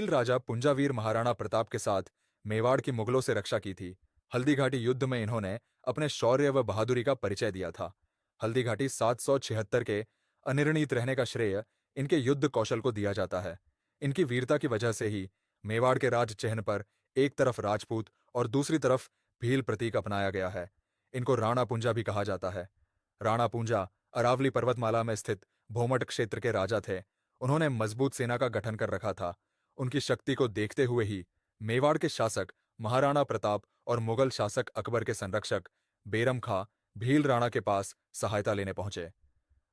राजा पुंजावीर महाराणा प्रताप के साथ मेवाड़ की मुगलों से रक्षा की थी। हल्दी घाटी युद्ध में इन्होंने अपने शौर्य व बहादुरी का परिचय दिया था। हल्दी घाटी 776 के अनिर्णीत रहने का श्रेय इनके युद्ध कौशल को दिया जाता है। इनकी वीरता की वजह से ही मेवाड़ के राज चिन्ह पर एक तरफ राजपूत और दूसरी तरफ भील प्रतीक अपनाया गया है। इनको राणा पूंजा भी कहा जाता है। राणा पूंजा अरावली पर्वतमाला में स्थित भोमट क्षेत्र के राजा थे। उन्होंने मजबूत सेना का गठन कर रखा था। उनकी शक्ति को देखते हुए ही मेवाड़ के शासक महाराणा प्रताप और मुगल शासक अकबर के संरक्षक बेरम खां भील राणा के पास सहायता लेने पहुंचे।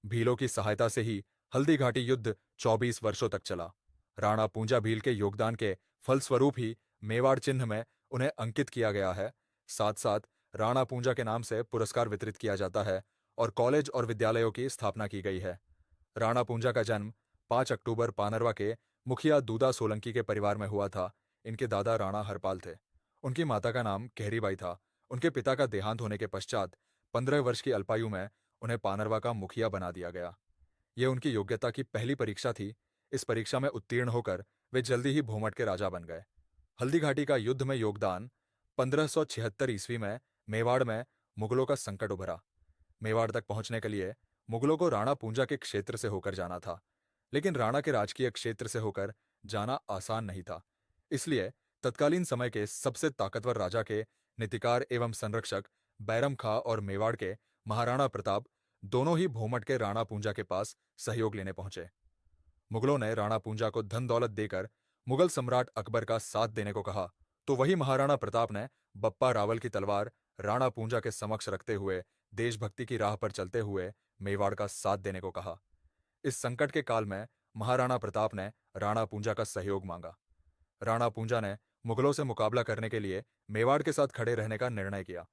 भीलों की सहायता से ही हल्दी घाटी युद्ध 24 वर्षों तक चला। राणा पूंजा भील के योगदान के फलस्वरूप ही मेवाड़ चिन्ह में उन्हें अंकित किया गया है। साथ साथ राणा पूंजा के नाम से पुरस्कार वितरित किया जाता है और कॉलेज और विद्यालयों की स्थापना की गई है। राणा पूंजा का जन्म 5 अक्टूबर पानरवा के मुखिया दूदा सोलंकी के परिवार में हुआ था। इनके दादा राणा हरपाल थे। उनकी माता का नाम कहरीबाई था। उनके पिता का देहांत होने के पश्चात 15 वर्ष की अल्पायु में उन्हें पानरवा का मुखिया बना दिया गया। यह उनकी योग्यता की पहली परीक्षा थी। इस परीक्षा में उत्तीर्ण होकर वे जल्दी ही भोमट के राजा बन गए। हल्दी घाटी का युद्ध में योगदान 1576 ईस्वी में मेवाड़ में मुगलों का संकट उभरा। मेवाड़ तक पहुंचने के लिए मुगलों को राणा पूंजा के क्षेत्र से होकर जाना था, लेकिन राणा के राजकीय क्षेत्र से होकर जाना आसान नहीं था। इसलिए तत्कालीन समय के सबसे ताकतवर राजा के नीतिकार एवं संरक्षक बैरम खां और मेवाड़ के महाराणा प्रताप दोनों ही भोमट के राणा पूंजा के पास सहयोग लेने पहुंचे। मुगलों ने राणा पूंजा को धन दौलत देकर मुगल सम्राट अकबर का साथ देने को कहा, तो वही महाराणा प्रताप ने बप्पा रावल की तलवार राणा पूंजा के समक्ष रखते हुए देशभक्ति की राह पर चलते हुए मेवाड़ का साथ देने को कहा। इस संकट के काल में महाराणा प्रताप ने राणा पूंजा का सहयोग मांगा। राणा पूंजा ने मुगलों से मुकाबला करने के लिए मेवाड़ के साथ खड़े रहने का निर्णय किया।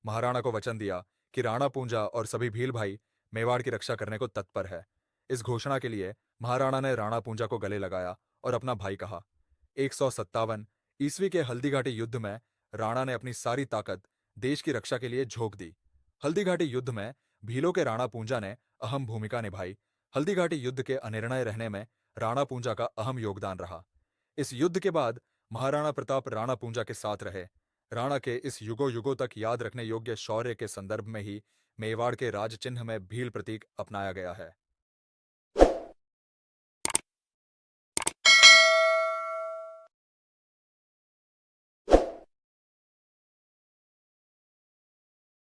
महाराणा को वचन दिया कि राणा पूंजा और सभी भील भाई मेवाड़ की रक्षा करने को तत्पर है। इस घोषणा के लिए महाराणा ने राणा पूंजा को गले लगाया और अपना भाई कहा। 157 ईस्वी के हल्दी घाटी युद्ध में राणा ने अपनी सारी ताकत देश की रक्षा के लिए झोंक दी। हल्दी घाटी युद्ध में भीलों के राणा पूंजा ने अहम भूमिका निभाई। हल्दी घाटी युद्ध के अनिर्णय रहने में राणा पूंजा का अहम योगदान रहा। इस युद्ध के बाद महाराणा प्रताप राणा पूंजा के साथ रहे। राणा के इस युगों युगों तक याद रखने योग्य शौर्य के संदर्भ में ही मेवाड़ के राज चिन्ह में भील प्रतीक अपनाया गया है।